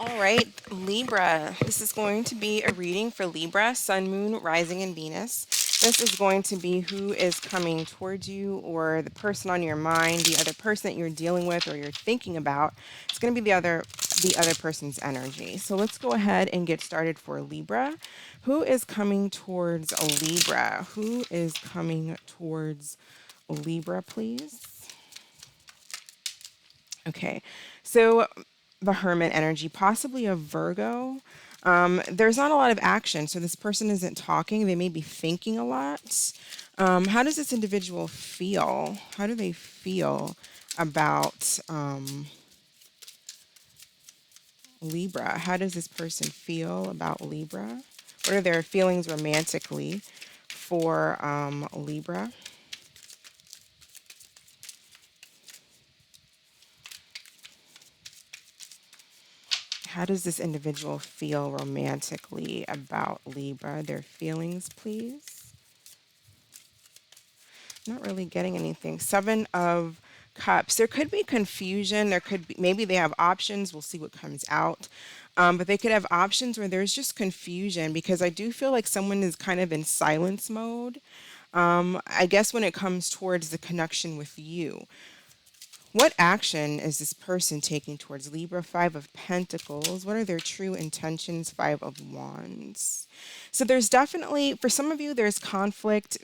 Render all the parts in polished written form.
All right, Libra. This is going to be a reading for Libra, Sun, Moon, Rising, and Venus. This is going to be who is coming towards you or the person on your mind, the other person that you're dealing with or you're thinking about. It's going to be the other person's energy. So let's go ahead and get started for Libra. Who is coming towards a Libra? Who is coming towards Libra, please? Okay, so the Hermit energy, possibly a Virgo. There's not a lot of action, so this person isn't talking. They may be thinking a lot. How does this individual feel? How do they feel about Libra? How does this person feel about Libra? What are their feelings romantically for Libra? How does this individual feel romantically about Libra? Their feelings, please. Not really getting anything. Seven of Cups. There could be confusion. There could be, maybe they have options. We'll see what comes out. But they could have options where there's just confusion because I do feel like someone is kind of in silence mode. I guess when it comes towards the connection with you. What action is this person taking towards Libra? Five of Pentacles. What are their true intentions? Five of Wands. So there's definitely, for some of you, there's conflict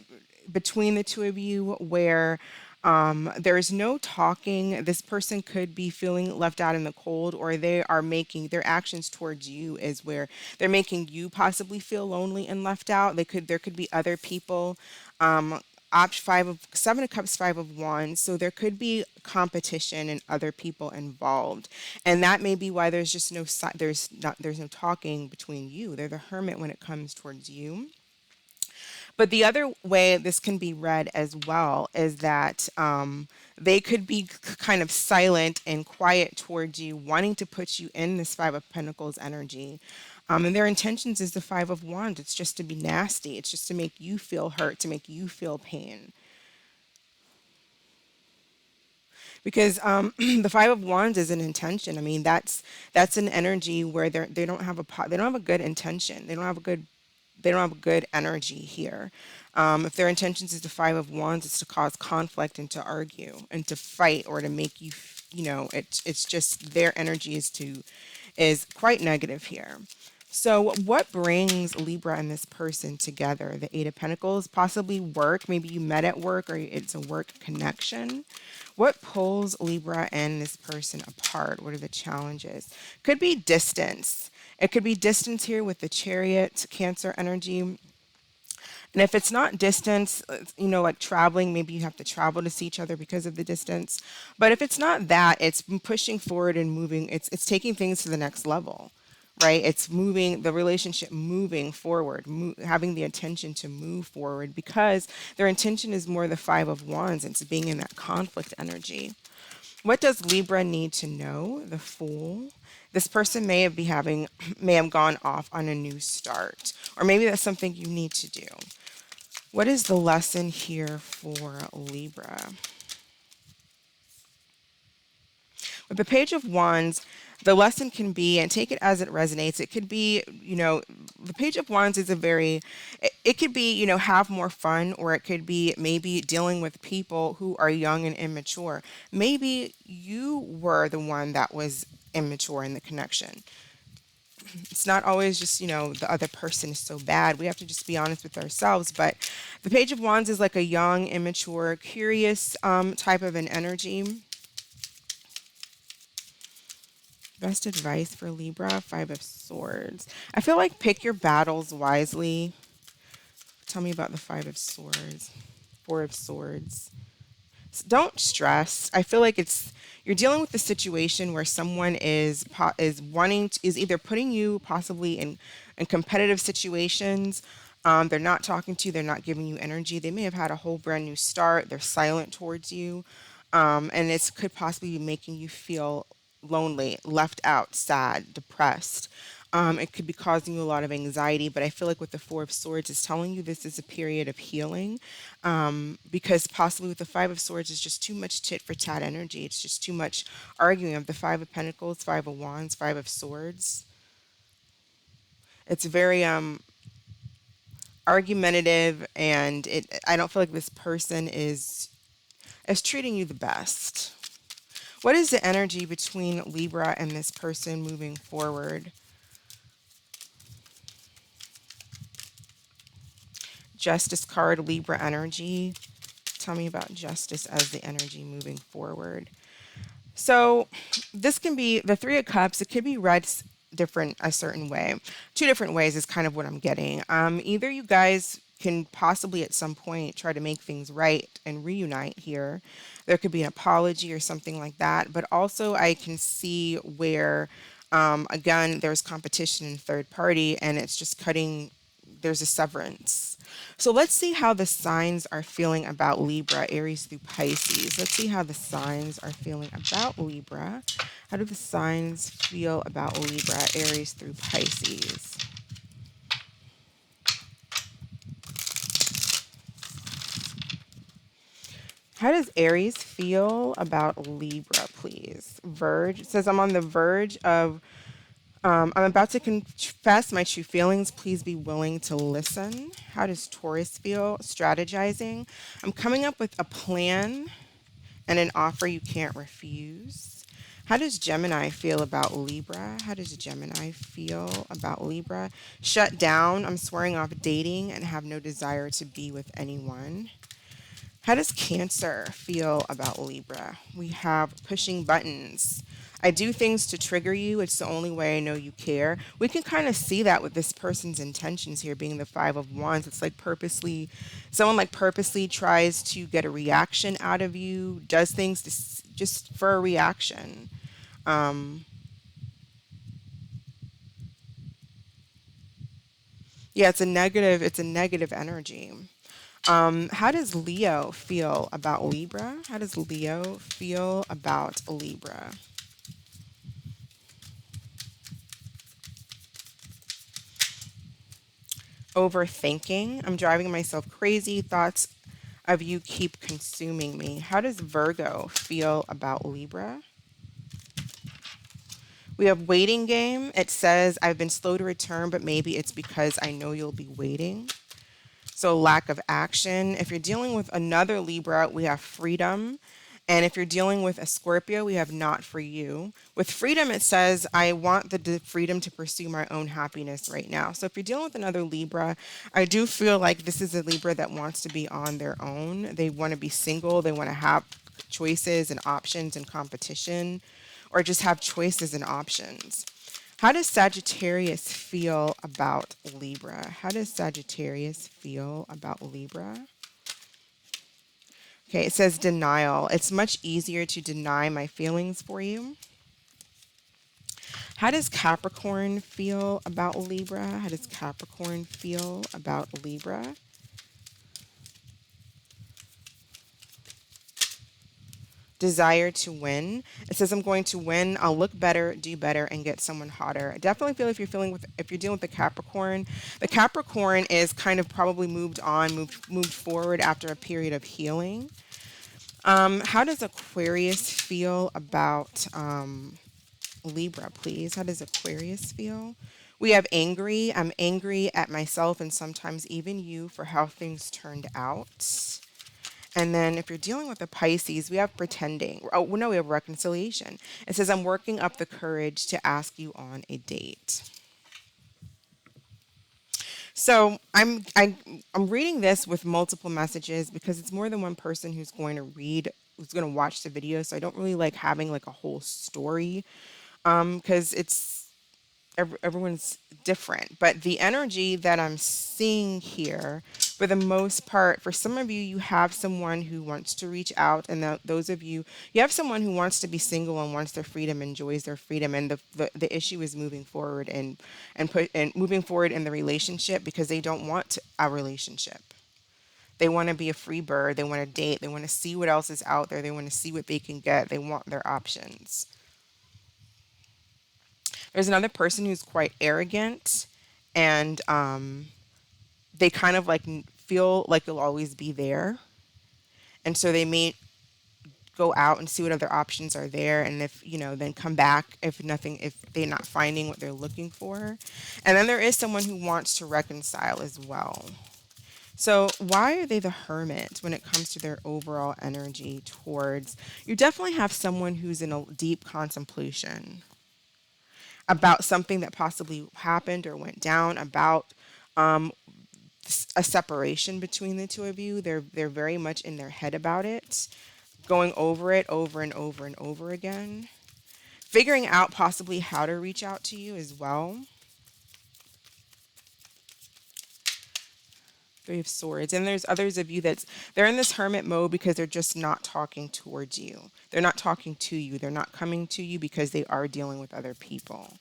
between the two of you where there's no talking. This person could be feeling left out in the cold, or they are making their actions towards you is where they're making you possibly feel lonely and left out. There could be other people. Five of Seven of Cups, Five of Wands. So there could be competition and other people involved, and that may be why there's just there's no talking between you. They're the Hermit when it comes towards you. But the other way this can be read as well is that they could be kind of silent and quiet towards you, wanting to put you in this Five of Pentacles energy. And their intentions is the Five of Wands. It's just to be nasty. It's just to make you feel hurt, to make you feel pain. Because the Five of Wands is an intention. I mean, that's an energy where they don't have they don't have a good intention. They don't have a good energy here. If their intentions is the Five of Wands, it's to cause conflict and to argue and to fight or to make you, it's just their energy is quite negative here. So, what brings Libra and this person together? The Eight of Pentacles, possibly work. Maybe you met at work or it's a work connection. What pulls Libra and this person apart? What are the challenges? Could be distance. It could be distance here with the Chariot, Cancer energy. And if it's not distance, like traveling, maybe you have to travel to see each other because of the distance. But if it's not that, it's pushing forward and moving. It's taking things to the next level, right? It's moving the relationship, moving forward, having the intention to move forward because their intention is more the Five of Wands. It's being in that conflict energy. What does Libra need to know? The Fool. This person may have gone off on a new start, or maybe that's something you need to do. What is the lesson here for Libra? With the Page of Wands, the lesson can be, and take it as it resonates, it could be, the Page of Wands is it could be, have more fun, or it could be maybe dealing with people who are young and immature. Maybe you were the one that was immature in the connection. It's not always just, the other person is so bad. We have to just be honest with ourselves. But the Page of Wands is like a young, immature, curious type of an energy. Best advice for Libra, Five of Swords. I feel like pick your battles wisely. Tell me about the Five of Swords, Four of Swords. Don't stress. I feel like you're dealing with the situation where someone is either putting you possibly in competitive situations. They're not talking to you. They're not giving you energy. They may have had a whole brand new start. They're silent towards you, and it could possibly be making you feel lonely, left out, sad, depressed. It could be causing you a lot of anxiety, but I feel like with the Four of Swords, it's telling you this is a period of healing, because possibly with the Five of Swords, is just too much tit for tat energy. It's just too much arguing of the Five of Pentacles, Five of Wands, Five of Swords. It's very argumentative, and I don't feel like this person is treating you the best. What is the energy between Libra and this person moving forward? Justice card, Libra energy. Tell me about justice as the energy moving forward. So this can be the Three of Cups. It could be read different a certain way. Two different ways is kind of what I'm getting. Either you guys can possibly at some point try to make things right and reunite here. There could be an apology or something like that. But also I can see where, again, there's competition in third party and it's just cutting, there's a severance. So let's see how the signs are feeling about Libra, Aries through Pisces. Let's see how the signs are feeling about Libra. How do the signs feel about Libra, Aries through Pisces? How does Aries feel about Libra, please? Verge. It says, I'm on the verge of, I'm about to confess my true feelings. Please be willing to listen. How does Taurus feel? Strategizing. I'm coming up with a plan and an offer you can't refuse. How does Gemini feel about Libra? How does Gemini feel about Libra? Shut down. I'm swearing off dating and have no desire to be with anyone. How does Cancer feel about Libra? We have pushing buttons. I do things to trigger you. It's the only way I know you care. We can kind of see that with this person's intentions here being the Five of Wands. It's like purposely, someone like purposely tries to get a reaction out of you, does things just for a reaction. Yeah, it's a negative energy. How does Leo feel about Libra? How does Leo feel about Libra? Overthinking. I'm driving myself crazy. Thoughts of you keep consuming me. How does Virgo feel about Libra? We have waiting game. It says, I've been slow to return, but maybe it's because I know you'll be waiting. So lack of action. If you're dealing with another Libra, we have freedom. And if you're dealing with a Scorpio, we have not for you. With freedom, it says, I want the freedom to pursue my own happiness right now. So if you're dealing with another Libra, I do feel like this is a Libra that wants to be on their own. They want to be single. They want to have choices and options and competition, or just have choices and options. How does Sagittarius feel about Libra? How does Sagittarius feel about Libra? Okay, it says denial. It's much easier to deny my feelings for you. How does Capricorn feel about Libra? How does Capricorn feel about Libra? Desire to win. It says I'm going to win. I'll look better, do better, and get someone hotter. I definitely feel if you're dealing with the Capricorn is kind of probably moved on, moved forward after a period of healing. How does Aquarius feel about Libra, please? How does Aquarius feel? We have angry. I'm angry at myself and sometimes even you for how things turned out. And then if you're dealing with a Pisces, we have pretending. Oh, well, no, we have reconciliation. It says, I'm working up the courage to ask you on a date. So I'm reading this with multiple messages because it's more than one person who's going to watch the video. So I don't really like having like a whole story, because everyone's different. But the energy that I'm seeing here, for the most part, for some of you, you have someone who wants to reach out, and those of you, you have someone who wants to be single and wants their freedom, enjoys their freedom, and the issue is moving forward and moving forward in the relationship because they don't want a relationship. They want to be a free bird. They want to date. They want to see what else is out there. They want to see what they can get. They want their options. There's another person who's quite arrogant, and they kind of like feel like you'll always be there. And so they may go out and see what other options are there, and if then come back if nothing, if they're not finding what they're looking for. And then there is someone who wants to reconcile as well. So why are they the hermit when it comes to their overall energy towards, you definitely have someone who's in a deep contemplation about something that possibly happened or went down, about a separation between the two of you. They're very much in their head about it, going over it over and over and over again, figuring out possibly how to reach out to you as well. Three of Swords. And there's others of you they're in this hermit mode because they're just not talking towards you. They're not talking to you. They're not coming to you because they are dealing with other people.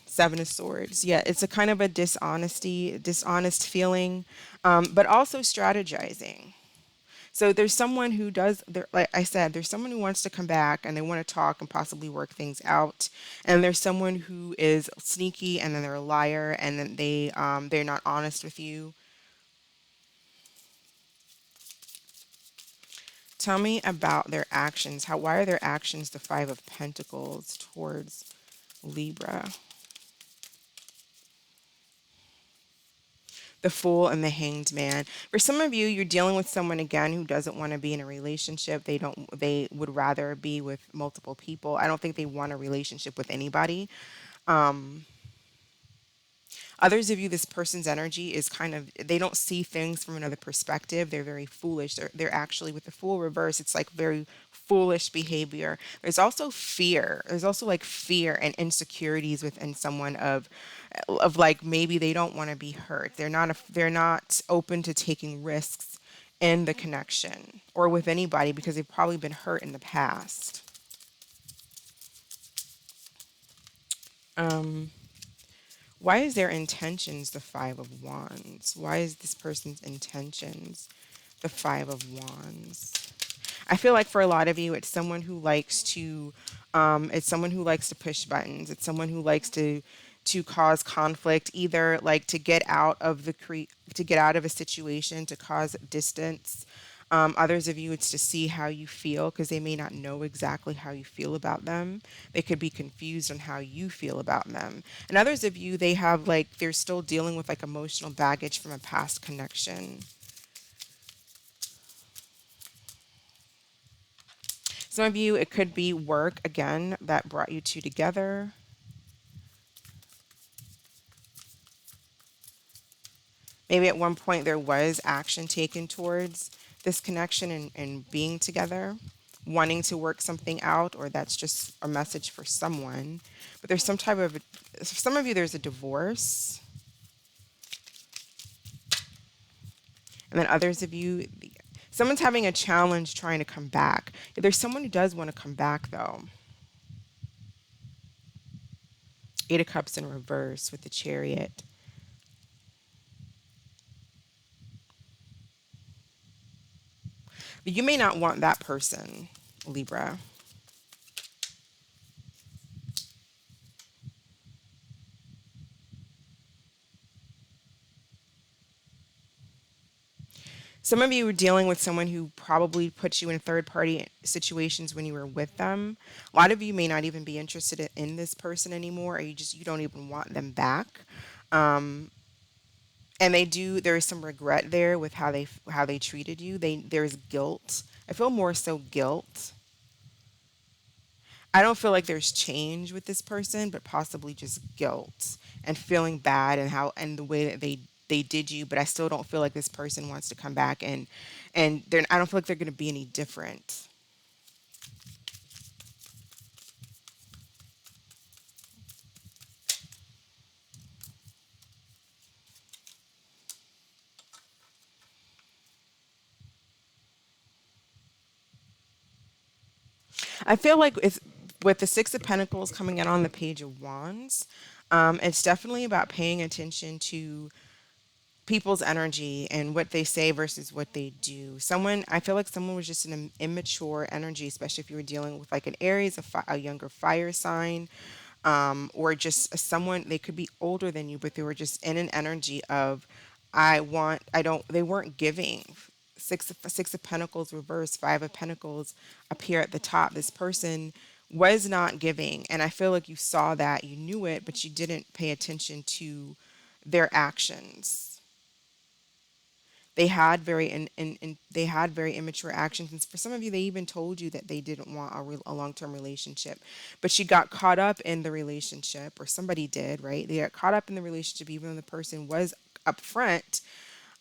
Seven of Swords. Yeah, it's a kind of a dishonest feeling, but also strategizing. So there's someone who does, like I said, there's someone who wants to come back and they want to talk and possibly work things out. And there's someone who is sneaky and then they're a liar and then they're not honest with you. Tell me about their actions. Why are their actions the Five of Pentacles towards Libra? The Fool and the Hanged Man. For some of you, you're dealing with someone again who doesn't want to be in a relationship. They would rather be with multiple people. I don't think they want a relationship with anybody. Others of you, this person's energy is kind of, they don't see things from another perspective. They're very foolish. They're actually, with the Fool reverse, it's like very foolish behavior. There's also fear. There's also like fear and insecurities within someone of like maybe they don't want to be hurt. They're not open to taking risks in the connection or with anybody because they've probably been hurt in the past. Why is their intentions the Five of Wands? Why is this person's intentions the Five of Wands? I feel like for a lot of you, it's someone who likes to push buttons. It's someone who likes to cause conflict, either like to get out of to get out of a situation, to cause distance. Others of you, it's to see how you feel because they may not know exactly how you feel about them. They could be confused on how you feel about them. And others of you, they're still dealing with like emotional baggage from a past connection. Some of you, it could be work again that brought you two together. Maybe at one point there was action taken towards this connection and being together, wanting to work something out, or that's just a message for someone. But there's for some of you, there's a divorce. And then others of you, someone's having a challenge trying to come back. There's someone who does want to come back, though. Eight of Cups in reverse with the Chariot. But you may not want that person, Libra. Some of you were dealing with someone who probably put you in third party situations when you were with them. A lot of you may not even be interested in this person anymore, or you don't even want them back. And there is some regret there with how they treated you. There's guilt. I feel more so guilt. I don't feel like there's change with this person, but possibly just guilt and feeling bad and the way that they did you. But I still don't feel like this person wants to come back, and I don't feel like they're going to be any different. I feel like it's with the Six of Pentacles coming in on the Page of Wands. It's definitely about paying attention to people's energy and what they say versus what they do. Someone, I feel like someone was just in an immature energy, especially if you were dealing with like an Aries, a younger fire sign, or just someone, they could be older than you, but they were just in an energy of, I don't, they weren't giving. Six of Pentacles reverse, Five of Pentacles appear at the top. This person was not giving, and I feel like you saw that, you knew it, but you didn't pay attention to their actions. They had very they had very immature actions, and for some of you, they even told you that they didn't want a long-term relationship, but you got caught up in the relationship, or somebody did, right? They got caught up in the relationship even though the person was upfront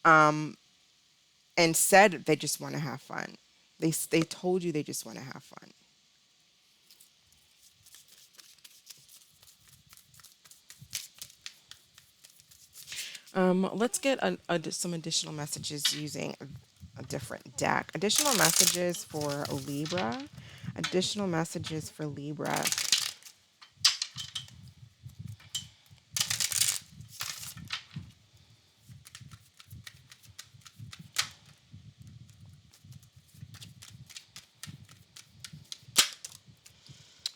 and said they just want to have fun. They told you they just want to have fun. Let's get some additional messages using a different deck. Additional messages for Libra. Additional messages for Libra.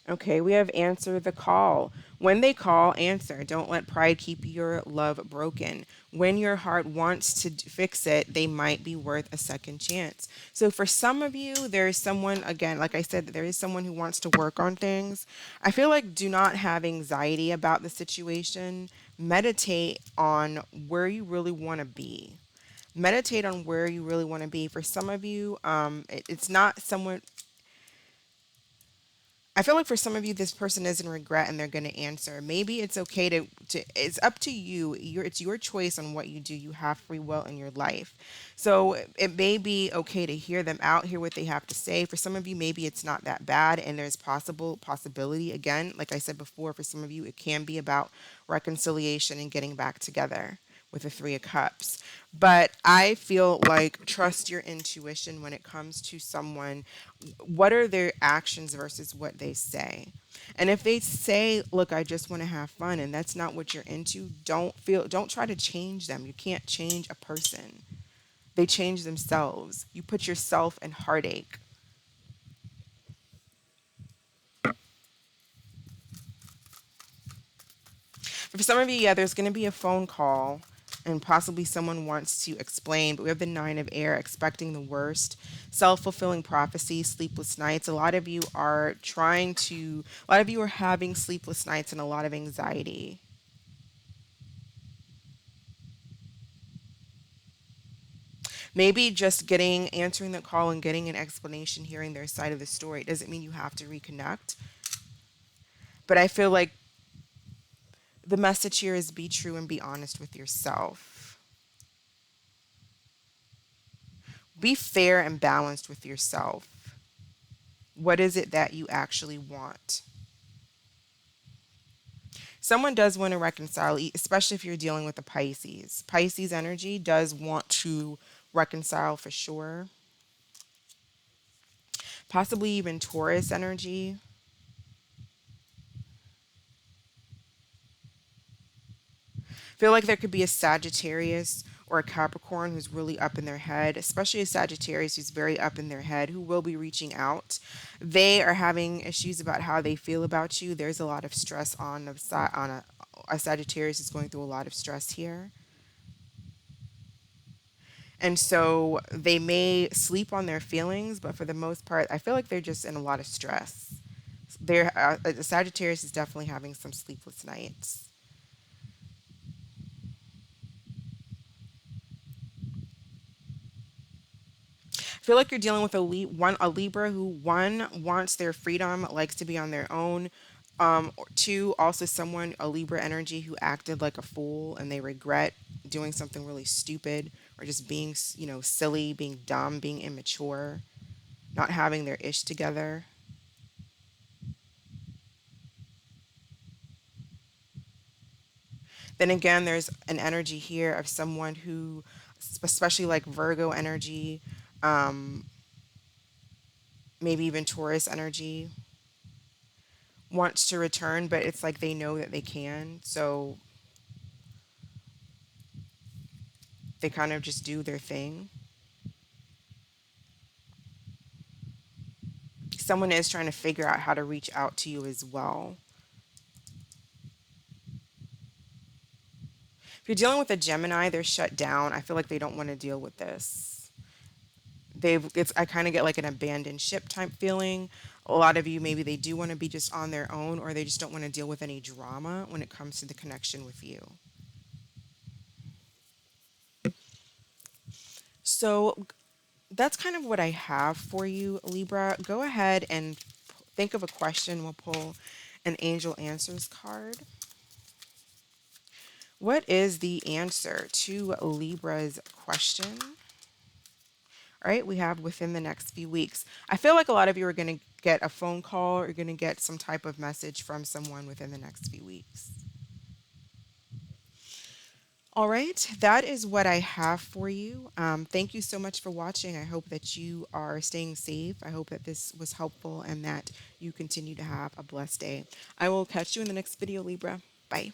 Okay, we have answer the call. When they call, answer. Don't let pride keep your love broken. When your heart wants to fix it, they might be worth a second chance. So for some of you, there is someone, again, like I said, there is someone who wants to work on things. I feel like do not have anxiety about the situation. Meditate on where you really want to be. Meditate on where you really want to be. For some of you, it's not someone, I feel like for some of you, this person is in regret and they're going to answer. Maybe it's okay to it's up to you. It's your choice on what you do. You have free will in your life. So it may be okay to hear them out, hear what they have to say. For some of you, maybe it's not that bad and there's possibility. Again, like I said before, for some of you, it can be about reconciliation and getting back together with the Three of Cups. But I feel like trust your intuition when it comes to someone. What are their actions versus what they say? And if they say, look, I just want to have fun, and that's not what you're into, don't try to change them. You can't change a person. They change themselves. You put yourself in heartache. For some of you, yeah, there's going to be a phone call and possibly someone wants to explain, but we have the Nine of Air, expecting the worst, self-fulfilling prophecy, sleepless nights. A lot of you are having sleepless nights and a lot of anxiety. Maybe just answering the call and getting an explanation, hearing their side of the story. It doesn't mean you have to reconnect, but I feel like the message here is be true and be honest with yourself. Be fair and balanced with yourself. What is it that you actually want? Someone does want to reconcile, especially if you're dealing with a Pisces. Pisces energy does want to reconcile for sure. Possibly even Taurus energy. Feel like there could be a Sagittarius or a Capricorn who's really up in their head, especially a Sagittarius who's very up in their head, who will be reaching out. They are having issues about how they feel about you. There's a lot of stress on the side on a Sagittarius is going through a lot of stress here. And so they may sleep on their feelings, but for the most part, I feel like they're just in a lot of stress. The Sagittarius is definitely having some sleepless nights. I feel like you're dealing with a Libra who, one, wants their freedom, likes to be on their own. Or two, also someone, a Libra energy, who acted like a fool and they regret doing something really stupid, or just being, silly, being dumb, being immature, not having their ish together. Then again, there's an energy here of someone who, especially like Virgo energy, um, maybe even Taurus energy, wants to return, but it's like they know that they can. So They kind of just do their thing. Someone is trying to figure out how to reach out to you as well. If you're dealing with a Gemini, they're shut down. I feel like they don't want to deal with this. I kind of get like an abandoned ship type feeling. A lot of you, maybe they do want to be just on their own, or they just don't want to deal with any drama when it comes to the connection with you. So that's kind of what I have for you, Libra. Go ahead and think of a question. We'll pull an angel answers card. What is the answer to Libra's question? All right, we have within the next few weeks. I feel like a lot of you are going to get a phone call or you're going to get some type of message from someone within the next few weeks. All right, that is what I have for you. Thank you so much for watching. I hope that you are staying safe. I hope that this was helpful and that you continue to have a blessed day. I will catch you in the next video, Libra. Bye.